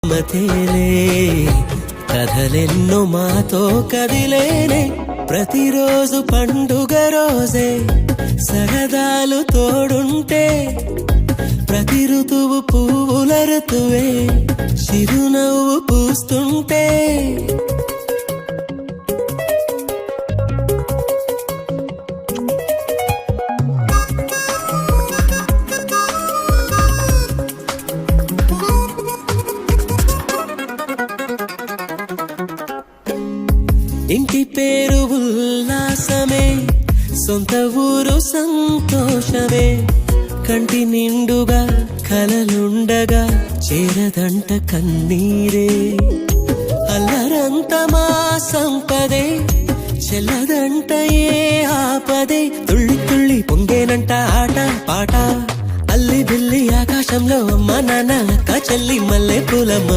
మతేలే కథలెన్నో మాతో కదిలేనే ప్రతిరోజు పండుగ రోజే సరదాలు తోడుంటే ప్రతి ఋతువు పువ్వుల ఋతువే చిరునవ్వు పూస్తుంటే ఇంటి పేరు ఉల్లాసమే సొంత ఊరు సంతోషమే కంటి నిండుగా కలలుండగా చేరదంట కన్నీరే అల్లరంత మా సంపదే చెల్లదంట ఏ ఆపదే తుళ్ళి తుళ్ళి పొంగేనంట ఆట పాట అల్లి బిల్లి ఆకాశంలో అమ్మ నాన్న అక్క చెల్లి మల్లె పూలమ్మ